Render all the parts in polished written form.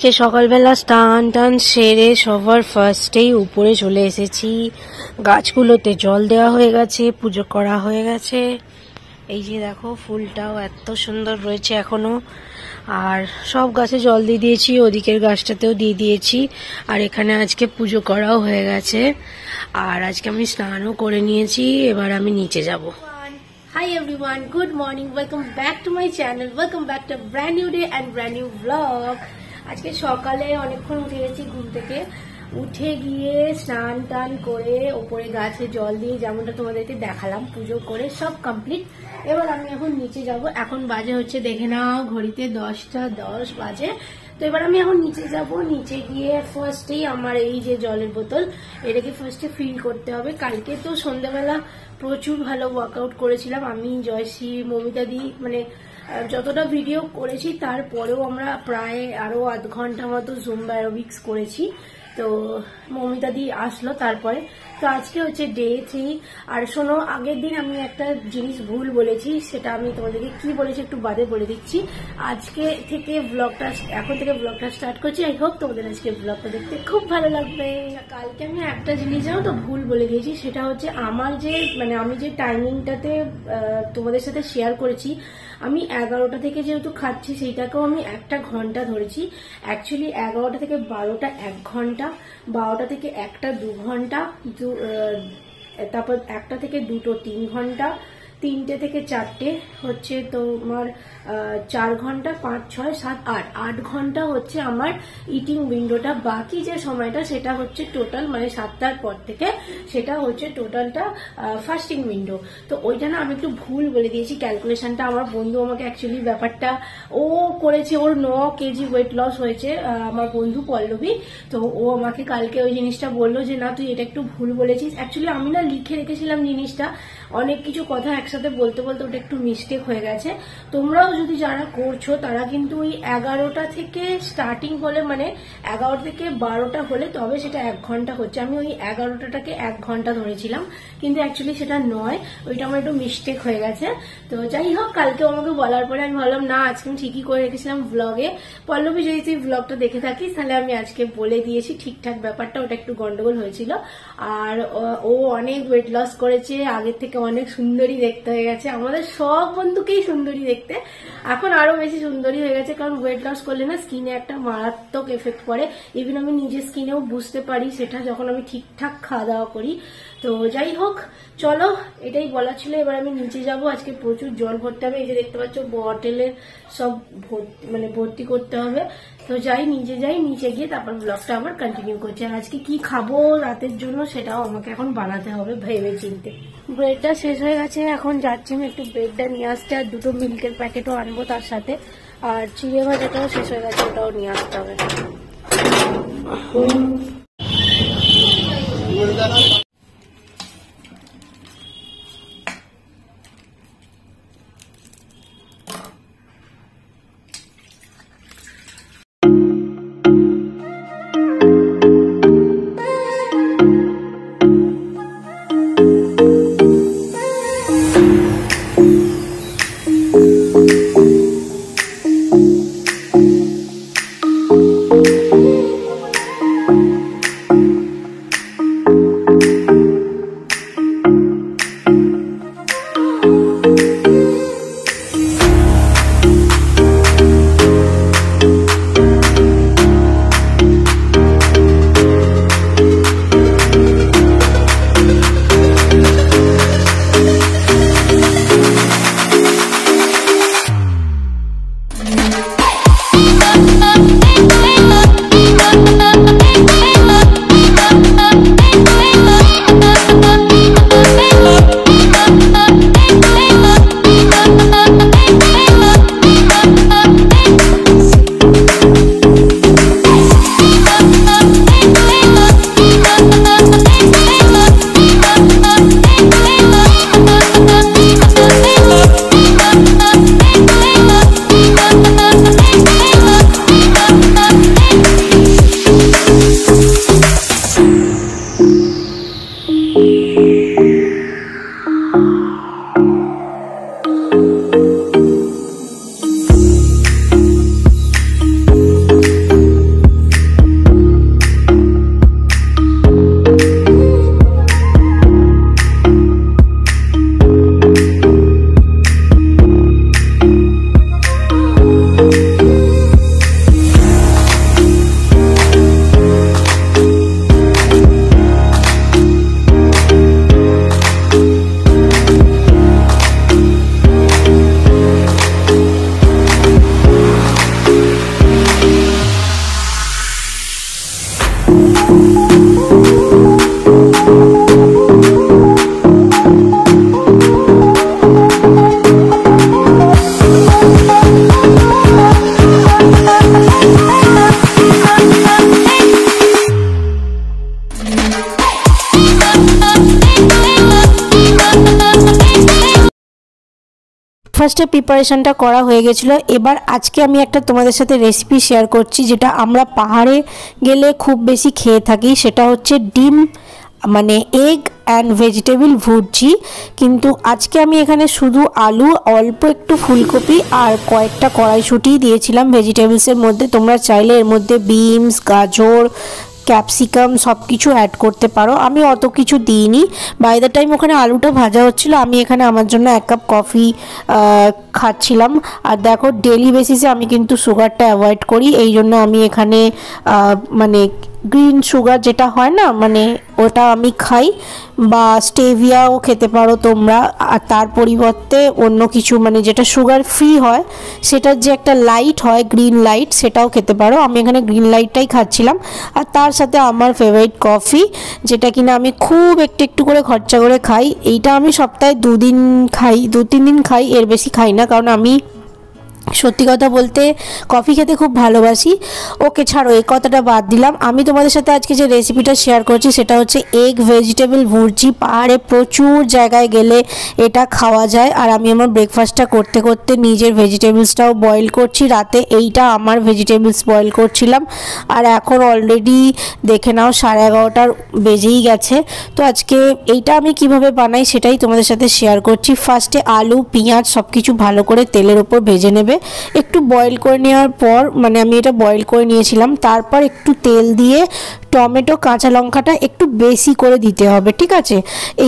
আজকে সকালবেলা স্নান টান সেরে সবার ফার্স্টেই উপরে চলে এসেছি। গাছগুলোতে জল দেওয়া হয়ে গেছে, পুজো করা হয়ে গেছে। এই যে দেখো ফুলটাও এত সুন্দর রয়েছে এখনো। আর সব গাছে জল দিয়ে দিয়েছি, ওদিকের গাছটাতেও দিয়ে দিয়েছি। আর এখানে আজকে পুজো করাও হয়ে গেছে। আর আজকে আমি স্নানও করে নিয়েছি, এবার আমি নিচে যাব। Hi everyone, good morning, welcome back to my channel, welcome back to a brand new day and brand new vlog. আজকে সকালে অনেকক্ষণ উঠে গেছি ঘুম থেকে, উঠে গিয়ে স্নান টান করে ওপরে গাছে জল দিয়ে যেমনটা তোমাদেরকে দেখালাম, পুজো করে সব কমপ্লিট। এবার আমি এখন নিচে যাব। এখন বাজে হচ্ছে দেখে নাও ঘড়িতে 10:10 বাজে। তো এবার আমি এখন নিচে যাব। নিচে গিয়ে ফার্স্টেই আমার এই যে জলের বোতল, এটাকে ফার্স্টে ফিল করতে হবে। কালকে তো সন্ধ্যাবেলা প্রচুর ভালো ওয়ার্কআউট করেছিলাম আমি, জয়শ্রী, মমিতা দি, মানে যতটা ভিডিও করেছি তারপরেও আমরা প্রায় আরো আধ ঘন্টা মতো জুম্বা অ্যারোবিক্স করেছি। তো মমিতা দি আসলো তারপরে। তো আজকে হচ্ছে ডে 3। আর শোনো, আগের দিন আমি একটা জিনিস ভুল বলেছি, সেটা আমি তোমাদেরকে কি বলেছি একটু বাদে বলে দিচ্ছি। আজকে থেকে ব্লগটা, এখন থেকে ব্লগটা স্টার্ট করছি। আই হোপ তোমাদের আজকে ব্লগটা দেখতে খুব ভালো লাগবে। কালকে আমি একটা জিনিস জানো তো ভুল বলে দিয়েছি, সেটা হচ্ছে আমার যে আমি যে টাইমিংটাতে তোমাদের সাথে শেয়ার করেছি, আমি 11টা থেকে যেহেতু খাচ্ছি সেইটাকেও আমি 1টা ঘন্টা ধরেছি। অ্যাকচুয়ালি 11টা থেকে 12টা 1 ঘন্টা, 12টা থেকে 1টা 2 ঘন্টা, তারপর 1টা থেকে 2টো 3 ঘন্টা, 3টে থেকে 4টে হচ্ছে তোমার 4 ঘন্টা, 5, 6, 7, 8 ঘন্টা হচ্ছে আমার ইটিং উইন্ডোটা। বাকি যে সময়টা সেটা হচ্ছে টোটাল, মানে 7টার পর থেকে সেটা হচ্ছে টোটালটা ফাস্টিং উইন্ডো। তো ওইটা না আমি একটু ভুল বলে দিয়েছি ক্যালকুলেশনটা। আমার বন্ধু আমাকে অ্যাকচুয়ালি ব্যাপারটা ও করেছে, ওর 9 কেজি ওয়েট লস হয়েছে, আমার বন্ধু পল্লবী। তো ও আমাকে কালকে ওই জিনিসটা বললো যে না তুই এটা একটু ভুল বলেছিস। অ্যাকচুয়ালি আমি না লিখে রেখেছিলাম জিনিসটা, অনেক কিছু কথা একসাথে বলতে বলতে ওটা একটু মিস্টেক হয়ে গেছে। তোমরাও যদি যারা করছো তারা কিন্তু ওই 11টা থেকে স্টার্টিং হলে, মানে 11 থেকে 12টা হলে তবে সেটা 1 ঘন্টা হচ্ছে। আমি ওই 11টাকে 1 ঘন্টা ধরেছিলাম, কিন্তু অ্যাকচুয়ালি সেটা নয়, ওইটা আমার একটু মিস্টেক হয়ে গেছে। তো যাই হোক, কালকে আমাকে বলার পরে আমি ভাবলাম না আজকে আমি ঠিকই করে রেখেছিলাম ব্লগে। পল্লবী যদি তুই ব্লগটা দেখে থাকিস তাহলে আমি আজকে বলে দিয়েছি ঠিকঠাক ব্যাপারটা, ওটা একটু গন্ডগোল হয়েছিল। আর ও অনেক ওয়েট লস করেছে, আগের থেকে অনেক সুন্দরী দেখতে হয়ে গেছে। আমাদের সব বন্ধুকেই সুন্দরী দেখতে, এখন আরো বেশি সুন্দরী হয়ে গেছে। কারণ ওয়েট লস করলে না স্কিনে একটা মারাত্মক এফেক্ট পড়ে। ইভেন আমি নিজের স্কিনেও বুঝতে পারি সেটা, যখন আমি ঠিকঠাক খাওয়া দাওয়া করি। তো যাই হোক, চলো, এটাই বলা ছিল। এবার আমি নিচে যাব। আজকে প্রচুর জল ভরতে হবে, এই যে দেখতে পাচ্ছ বটেলের সব ভর্তি করতে হবে। তো যাই, নিচে যাই, নিচে গিয়ে তারপর ব্লগটা আবার কন্টিনিউ করছি। আর আজকে কি খাবো রাতের জন্য সেটাও আমাকে এখন বানাতে হবে ভেবে চিনতে। ব্রেডটা শেষ হয়ে গেছে, এখন যাচ্ছি আমি একটু ব্রেডটা নিয়ে আসতে, আর 2টো মিল্কের প্যাকেটও আনবো তার সাথে। আর চিড়ে ভাজাটাও শেষ হয়ে গেছে, ওটাও নিয়ে আসতে হবে। ব্রেকফাস্টের প্রিপারেশনটা করা হয়ে গেছিলো। এবার আজকে আমি একটা তোমাদের সাথে রেসিপি শেয়ার করছি, যেটা আমরা পাহাড়ে গেলে খুব বেশি খেয়ে থাকি। সেটা হচ্ছে ডিম, মানে এগ অ্যান্ড ভেজিটেবল ভুর্জি। কিন্তু আজকে আমি এখানে শুধু আলু, অল্প একটু ফুলকপি আর কয়েকটা কড়াইশুঁটি দিয়েছিলাম ভেজিটেবলসের মধ্যে। তোমরা চাইলে এর মধ্যে বিনস, গাজর, ক্যাপসিকাম সব কিছু অ্যাড করতে পারো। আমি অত কিছু দিইনি। বাই দ্য টাইম ওখানে আলুটা ভাজা হচ্ছিলো, আমি এখানে আমার জন্য 1 কাপ কফি খাচ্ছিলাম। আর দেখো, ডেলি বেসিসে আমি কিন্তু সুগারটা অ্যাভয়েড করি, এই জন্য আমি এখানে মানে গ্রিন সুগার যেটা হয় না, মানে ওটা আমি খাই, বা স্টেভিয়াও খেতে পারো তোমরা। আর তার পরিবর্তে অন্য কিছু, মানে যেটা সুগার ফ্রি হয়, সেটার যে একটা লাইট হয় গ্রিন লাইট, সেটাও খেতে পারো। আমি এখানে গ্রিন লাইটটাই খাচ্ছিলাম। আর তার সাথে আমার ফেভারিট কফি, যেটা কিনা আমি খুব একটু একটু করে খরচা করে খাই। এইটা আমি সপ্তাহে 2 দিন খাই, 2-3 দিন খাই, এর বেশি খাই না, কারণ আমি সত্যি কথা বলতে কফি খেতে খুব ভালোবাসি। ওকে ছাড়ো, এই কথাটা বাদ দিলাম। আমি তোমাদের সাথে আজকে যে রেসিপিটা শেয়ার করছি সেটা হচ্ছে এগ ভেজিটেবল ভুর্জি। পাহাড়ে প্রচুর জায়গায় গেলে এটা খাওয়া যায়। আর আমি আমার ব্রেকফাস্টটা করতে করতে নিজের ভেজিটেবলসটাও বয়েল করছি। রাতে এইটা আমার ভেজিটেবলস বয়েল করছিলাম। আর এখন অলরেডি দেখে নাও 11:30 বেজেই গেছে। তো আজকে এইটা আমি কিভাবে বানাই সেটাই তোমাদের সাথে শেয়ার করছি। ফার্স্টে আলু, পেঁয়াজ সব কিছু ভালো করে তেলের ওপর ভেজে নেবে। একটু বয়েল করে নেওয়ার পর, মানে আমি এটা বয়েল করে নিয়েছিলাম, তারপর একটু তেল দিয়ে টমেটো, কাঁচা লঙ্কাটা একটু বেশি করে দিতে হবে, ঠিক আছে?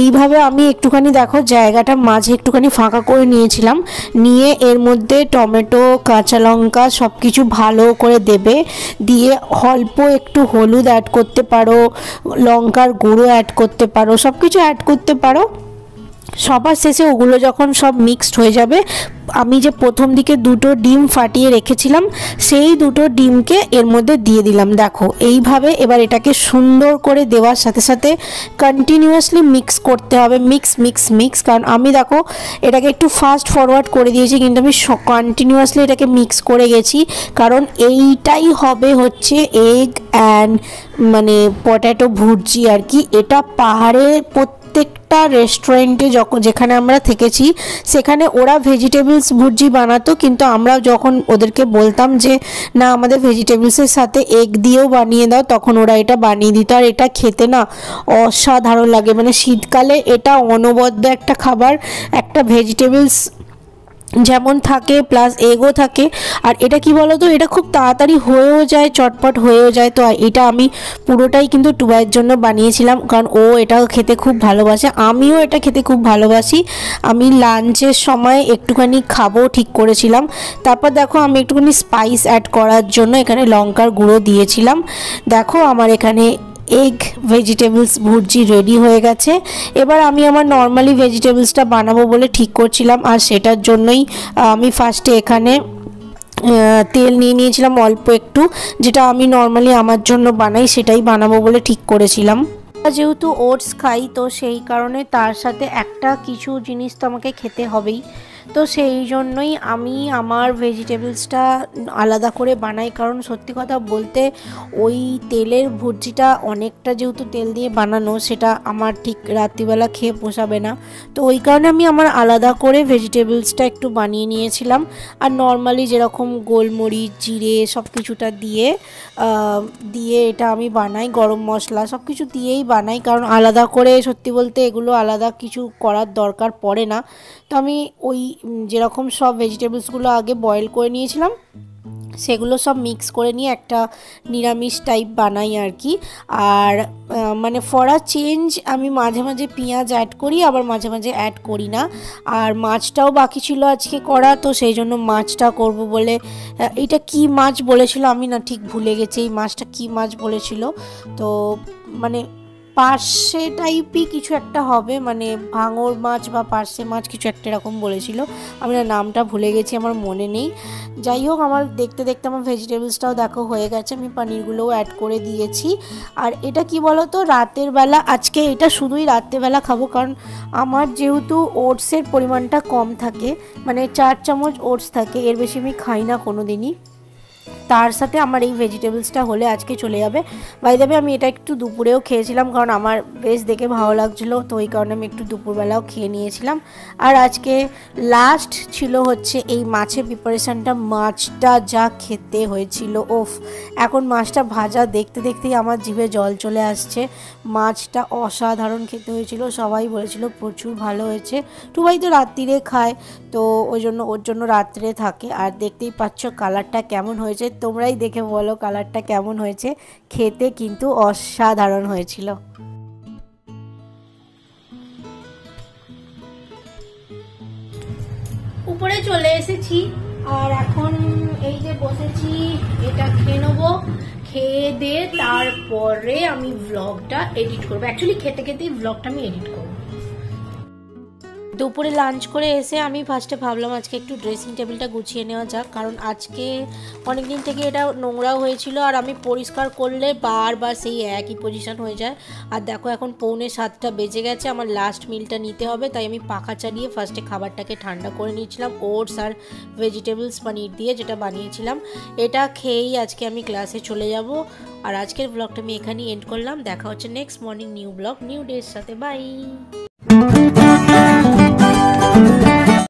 এইভাবে আমি একটুখানি দেখো জায়গাটা মাঝে একটুখানি ফাঁকা করে নিয়েছিলাম, নিয়ে এর মধ্যে টমেটো, কাঁচা লঙ্কা সব কিছু ভালো করে দেবে। দিয়ে অল্প একটু হলুদ অ্যাড করতে পারো, লঙ্কার গুঁড়ো অ্যাড করতে পারো, সব কিছু অ্যাড করতে পারো। সবার শেষে ওগুলো যখন সব মিক্সড হয়ে যাবে, আমি যে প্রথম দিকে 2টো ডিম ফাটিয়ে রেখেছিলাম, সেই 2টো ডিমকে এর মধ্যে দিয়ে দিলাম। দেখো এইভাবে এবার এটাকে সুন্দর করে দেওয়ার সাথে সাথে কন্টিনিউয়াসলি মিক্স করতে হবে, মিক্স মিক্স মিক্স। কারণ আমি দেখো এটাকে একটু ফাস্ট ফরওয়ার্ড করে দিয়েছি, কিন্তু আমি কন্টিনিউয়াসলি এটাকে মিক্স করে গেছি। কারণ এইটাই হবে হচ্ছে এগ অ্যান্ড মানে পটেটো ভুর্জি আর কি। এটা পাহাড়ের প্রত্যেকটা রেস্টুরেন্টে যেখানে আমরা থেকেছি, সেখানে ওরা ভেজিটেবলস ভুর্জি বানাতো, কিন্তু আমরা যখন ওদেরকে বলতাম যে না আমাদের ভেজিটেবলসের সাথে এগ দিয়েও বানিয়ে দাও, তখন ওরা এটা বানিয়ে দিত। আর এটা খেতে না অসাধারণ লাগে। মানে শীতকালে এটা অনবদ্য একটা খাবার, একটা ভেজিটেবলস যেমন থাকে প্লাস এগও থাকে। আর এটা কি বলো তো, এটা খুব তাড়াতাড়ি হয়েও যায়, চটপট হয়েও যায়। তো এটা আমি পুরোটাই কিন্তু টুবাইয়ের জন্য বানিয়েছিলাম, কারণ ও এটাও খেতে খুব ভালোবাসে, আমিও এটা খেতে খুব ভালোবাসি। আমি লাঞ্চের সময় একটুখানি খাবো ঠিক করেছিলাম। তারপর দেখো আমি একটুখানি স্পাইস অ্যাড করার জন্য এখানে লঙ্কার গুঁড়ো দিয়েছিলাম। দেখো আমার এখানে এগ ভেজিটেবলস ভুর্জি রেডি হয়ে গেছে। এবার আমি আমার নর্মালি ভেজিটেবলসটা বানাবো বলে ঠিক করছিলাম, আর সেটার জন্যই আমি ফার্স্টে এখানে তেল নিয়ে নিয়েছিলাম অল্প একটু, যেটা আমি নর্মালি আমার জন্য বানাই, সেটাই বানাবো বলে ঠিক করেছিলাম। যেহেতু ওটস খাই, তো সেই কারণে তার সাথে একটা কিছু জিনিস তো আমাকে খেতে হবেই। তো সেই জন্যই আমি আমার ভেজিটেবলসটা আলাদা করে বানাই। কারণ সত্যি কথা বলতে ওই তেলের ভুর্জিটা অনেকটা যেহেতু তেল দিয়ে বানানো, সেটা আমার ঠিক রাত্রিবেলা খেয়ে পোষাবে না। তো ওই কারণে আমি আমার আলাদা করে ভেজিটেবলসটা একটু বানিয়ে নিয়েছিলাম। আর নর্মালি যেরকম গোলমরিচ, জিরে সব কিছুটা দিয়ে এটা আমি বানাই, গরম মশলা সব কিছু দিয়েই বানাই। কারণ আলাদা করে সত্যি বলতে এগুলো আলাদা কিছু করার দরকার পড়ে না। তো আমি ওই যেরকম সব ভেজিটেবলসগুলো আগে বয়েল করে নিয়েছিলাম, সেগুলো সব মিক্স করে নিয়ে একটা নিরামিষ টাইপ বানাই আর কি। আর মানে ফর আ চেঞ্জ আমি মাঝে মাঝে পেঁয়াজ অ্যাড করি, আবার মাঝে মাঝে অ্যাড করি না। আর মাছটাও বাকি ছিল আজকে করা, তো সেই জন্য মাছটা করব বলে, এটা কি মাছ বলেছিল আমি না ঠিক ভুলে গেছি, এই মাছটা কি মাছ বলেছিল। তো মানে পার্শে টাইপই কিছু একটা হবে, মানে ভাঙর মাছ বা পার্শে মাছ কিছু একটা এরকম বলেছিল, আমি না নামটা ভুলে গেছি, আমার মনে নেই। যাই হোক, আমার দেখতে দেখতে আমার ভেজিটেবলসটাও দেখো হয়ে গেছে, আমি পনিরগুলোও অ্যাড করে দিয়েছি। আর এটা কি বলো তো, রাতের বেলা আজকে এটা শুধুই রাত্রেবেলা খাবো, কারণ আমার যেহেতু ওটসের পরিমাণটা কম থাকে, মানে 4 চামচ ওটস থাকে, এর বেশি আমি খাই না কোনো দিনই। তার সাথে আমার এই ভেজিটেবলসটা হলে আজকে চলে যাবে। বাই দ্য ওয়ে আমি এটা একটু দুপুরেও খেয়েছিলাম, কারণ আমার বেশ দেখে ভালো লাগছিলো, তো ওই কারণে আমি একটু দুপুরবেলাও খেয়ে নিয়েছিলাম। আর আজকে লাস্ট ছিল হচ্ছে এই মাছের প্রিপারেশানটা। মাছটা যা খেতে হয়েছিল, ওফ! এখন মাছটা ভাজা দেখতে দেখতেই আমার জিভে জল চলে আসছে। মাছটা অসাধারণ খেতে হয়েছিল, সবাই বলেছিল প্রচুর ভালো হয়েছে। টুবাই তো রাত্রিরে খায়, তো ওর জন্য রাত্রে থাকে। আর দেখতেই পাচ্ছ কালারটা কেমন হয়েছে, তোমরাই দেখে বলো কালারটা কেমন হয়েছে। খেতে কিন্তু অসাধারণ হয়েছিল। উপরে চলে এসেছি আর এখন এই যে বসেছি, এটা খেয়ে নেবো। খেয়ে দিয়ে তারপরে আমি ব্লগটা এডিট করবো। অ্যাকচুয়ালি খেতে খেতেই ব্লগটা আমি এডিট করবো। দুপুরে লাঞ্চ করে এসে আমি ফার্স্টে ভাবলাম আজকে একটু ড্রেসিং টেবিলটা গুছিয়ে নেওয়া যাক, কারণ আজকে অনেক দিন থেকে এটা নোংরাও হয়েছিল, আর আমি পরিষ্কার করলে বারবার সেই একই পজিশন হয়ে যায়। আর দেখো এখন 6:45 বেজে গেছে, আমার লাস্ট মিলটা নিতে হবে, তাই আমি পাখা চালিয়ে ফার্স্টে খাবারটাকে ঠান্ডা করে নিয়েছিলাম ওটস আর ভেজিটেবলস পনির দিয়ে, যেটা বানিয়েছিলাম। এটা খেয়েই আজকে আমি ক্লাসে চলে যাব। আর আজকের ব্লগটা আমি এখানেই এন্ড করলাম। দেখা হচ্ছে next morning new blog new ডের সাথে। বাই।